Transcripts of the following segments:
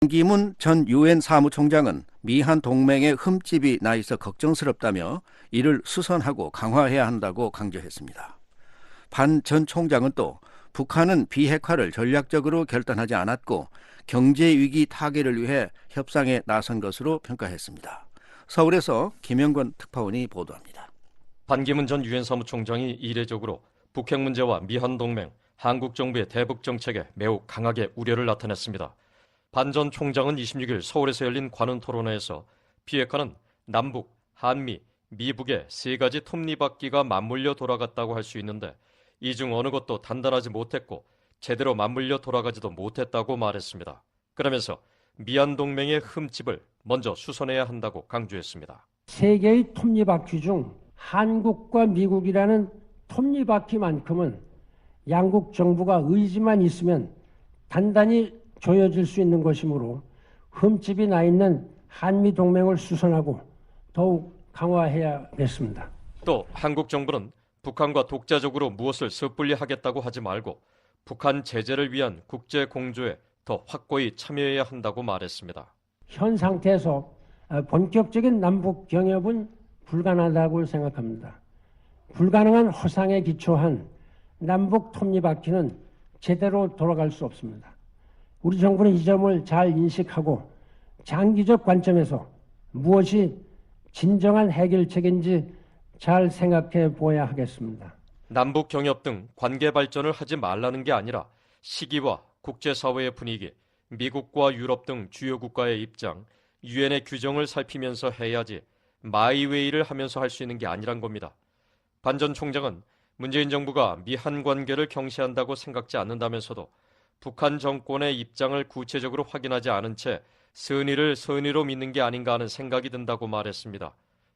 반기문 전 유엔 사무총장은 미한 동맹에 흠집이 나 있어 걱정스럽다며 이를 수선하고 강화해야 한다고 강조했습니다. 반 전 총장은 또 북한은 비핵화를 전략적으로 결단하지 않았고 경제 위기 타개를 위해 협상에 나선 것으로 평가했습니다. 서울에서 김영권 특파원이 보도합니다. 반기문 전 유엔 사무총장이 이례적으로 북핵 문제와 미한 동맹, 한국 정부의 대북 정책에 매우 강하게 우려를 나타냈습니다. 반 전 총장은 26일 서울에서 열린 관훈 토론회에서 비핵화는 남북, 한미, 미북의 세 가지 톱니바퀴가 맞물려 돌아갔다고 할 수 있는데 이 중 어느 것도 단단하지 못했고 제대로 맞물려 돌아가지도 못했다고 말했습니다. 그러면서 미한 동맹의 흠집을 먼저 수선해야 한다고 강조했습니다. 세 개의 톱니바퀴 중 한국과 미국이라는 톱니바퀴만큼은 양국 정부가 의지만 있으면 단단히 조여질 수 있는 것이므로 흠집이 나 있는 한미 동맹을 수선하고 더욱 강화해야겠습니다. 또 한국 정부는 북한과 독자적으로 무엇을 섣불리 하겠다고 하지 말고 북한 제재를 위한 국제 공조에 더 확고히 참여해야 한다고 말했습니다. 현 상태에서 본격적인 남북 경협은 불가능하다고 생각합니다. 불가능한 허상에 기초한 남북 톱니바퀴는 제대로 돌아갈 수 없습니다. 우리 정부는 이 점을 잘 인식하고 장기적 관점에서 무엇이 진정한 해결책인지 잘 생각해 보아야 하겠습니다. 남북 경협 등 관계 발전을 하지 말라는 게 아니라 시기와 국제사회의 분위기, 미국과 유럽 등 주요 국가의 입장, 유엔의 규정을 살피면서 해야지 마이웨이를 하면서 할 수 있는 게 아니란 겁니다. 반 전 총장은 문재인 정부가 미한 관계를 경시한다고 생각지 않는다면서도 북한 정권의 입장을 구체적으로 확인하지 않은 채 선의를 선의로 믿는 게 아닌가 하는 생각이 든다고 말했습니다.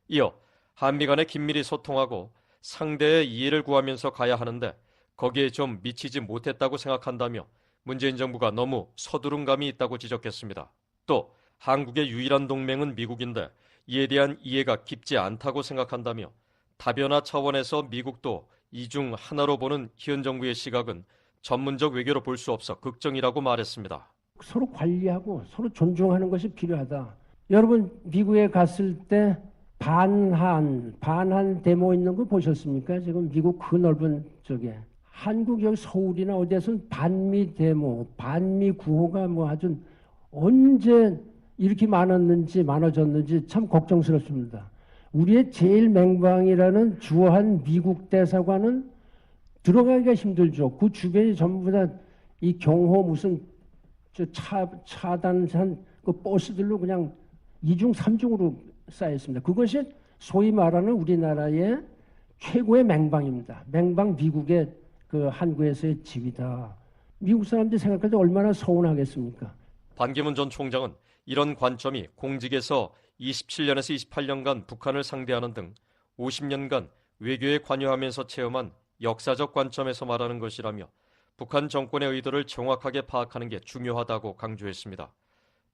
이어 한미 간에 긴밀히 소통하고 상대의 이해를 구하면서 가야 하는데 거기에 좀 미치지 못했다고 생각한다며 문재인 정부가 너무 서두른 감이 있다고 지적했습니다. 또 한국의 유일한 동맹은 미국인데 이에 대한 이해가 깊지 않다고 생각한다며 다변화 차원에서 미국도 이 중 하나로 보는 현 정부의 시각은 전문적 외교로 볼 수 없어 걱정이라고 말했습니다. 서로 관리하고 서로 존중하는 것이 필요하다. 여러분 미국에 갔을 때 반한 데모 있는 거 보셨습니까? 지금 미국 그 넓은 쪽에 한국 여기 서울이나 어디에서는 반미 데모, 반미 구호가 뭐 아주 언제 이렇게 많아졌는지 참 걱정스럽습니다. 우리의 제일 맹방이라는 주한 미국 대사관은 들어가기가 힘들죠. 그 주변이 전부 다 이 경호 무슨 차단한 그 버스들로 그냥 2중, 3중으로 쌓였습니다. 그것이 소위 말하는 우리나라의 최고의 맹방입니다. 맹방 미국의 그 한국에서의 지위다. 미국 사람들이 생각할 때 얼마나 서운하겠습니까? 반기문 전 총장은 이런 관점이 공직에서 27년에서 28년간 북한을 상대하는 등 50년간 외교에 관여하면서 체험한 역사적 관점에서 말하는 것이라며 북한 정권의 의도를 정확하게 파악하는 게 중요하다고 강조했습니다.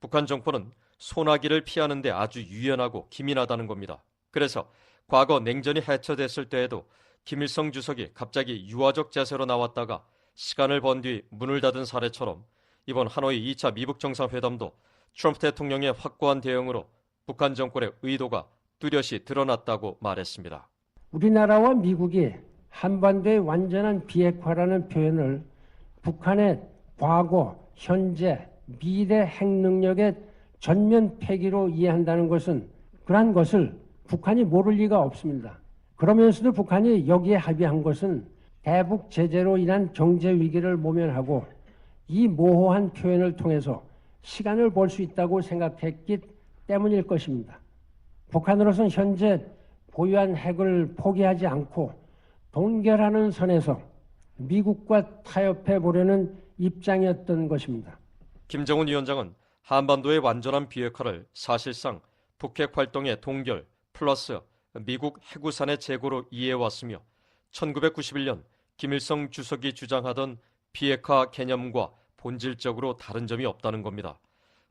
북한 정권은 소나기를 피하는 데 아주 유연하고 기민하다는 겁니다. 그래서 과거 냉전이 해처됐을 때에도 김일성 주석이 갑자기 유화적 자세로 나왔다가 시간을 번 뒤 문을 닫은 사례처럼 이번 하노이 2차 미북 정상회담도 트럼프 대통령의 확고한 대응으로 북한 정권의 의도가 뚜렷이 드러났다고 말했습니다. 우리나라와 미국이 한반도의 완전한 비핵화라는 표현을 북한의 과거, 현재, 미래 핵 능력의 전면 폐기로 이해한다는 것은 그러한 것을 북한이 모를 리가 없습니다. 그러면서도 북한이 여기에 합의한 것은 대북 제재로 인한 경제 위기를 모면하고 이 모호한 표현을 통해서 시간을 벌 수 있다고 생각했기 때문일 것입니다. 북한으로서는 현재 보유한 핵을 포기하지 않고 동결하는 선에서 미국과 타협해 보려는 입장이었던 것입니다. 김정은 위원장은 한반도의 완전한 비핵화를 사실상 북핵 활동의 동결 플러스 미국 해구산의 재고로 이해해왔으며 1991년 김일성 주석이 주장하던 비핵화 개념과 본질적으로 다른 점이 없다는 겁니다.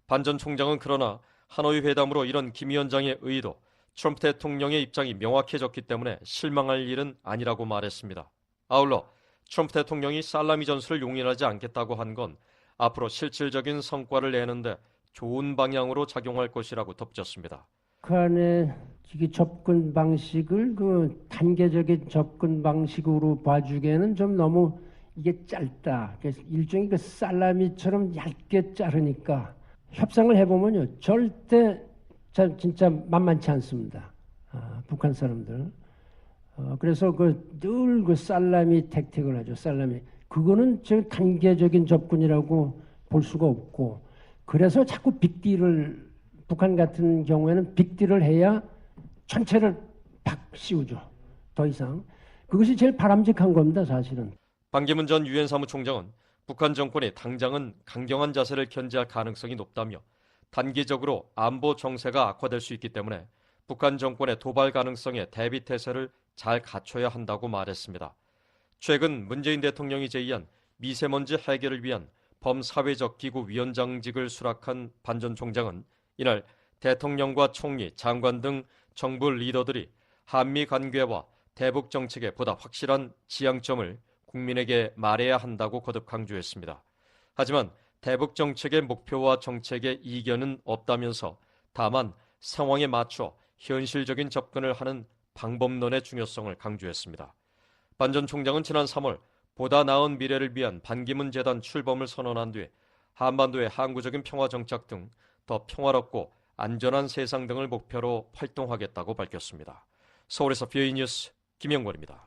반 전 총장은 그러나 하노이 회담으로 이런 김 위원장의 의도, 트럼프 대통령의 입장이 명확해졌기 때문에 실망할 일은 아니라고 말했습니다. 아울러 트럼프 대통령이 살라미 전술을 용인하지 않겠다고 한 건 앞으로 실질적인 성과를 내는데 좋은 방향으로 작용할 것이라고 덧붙였습니다. 북한의 이게 접근 방식을 그 단계적인 접근 방식으로 봐주기에는 좀 너무 이게 짧다. 그래서 일종의 그 살라미처럼 얇게 자르니까 협상을 해보면요 절대 진짜 만만치 않습니다. 북한 사람들. 그래서 늘 그 살라미 택틱을 하죠. 살라미. 그거는 지금 단계적인 접근이라고 볼 수가 없고, 그래서 자꾸 빅딜을 북한 같은 경우에는 빅딜을 해야 전체를 팍 씌우죠. 더 이상. 그것이 제일 바람직한 겁니다, 사실은. 반기문 전 유엔 사무총장은 북한 정권이 당장은 강경한 자세를 견제할 가능성이 높다며 단기적으로 안보 정세가 악화될 수 있기 때문에 북한 정권의 도발 가능성에 대비 태세를 잘 갖춰야 한다고 말했습니다. 최근 문재인 대통령이 제의한 미세먼지 해결을 위한 범사회적 기구 위원장직을 수락한 반 전 총장은 이날 대통령과 총리, 장관 등 정부 리더들이 한미 관계와 대북 정책에 보다 확실한 지향점을 국민에게 말해야 한다고 거듭 강조했습니다. 하지만 대북 정책의 목표와 정책의 이견은 없다면서 다만 상황에 맞춰 현실적인 접근을 하는 방법론의 중요성을 강조했습니다. 반 전 총장은 지난 3월 보다 나은 미래를 위한 반기문 재단 출범을 선언한 뒤 한반도의 항구적인 평화 정착 등 더 평화롭고 안전한 세상 등을 목표로 활동하겠다고 밝혔습니다. 서울에서 BOE 뉴스 김영권입니다.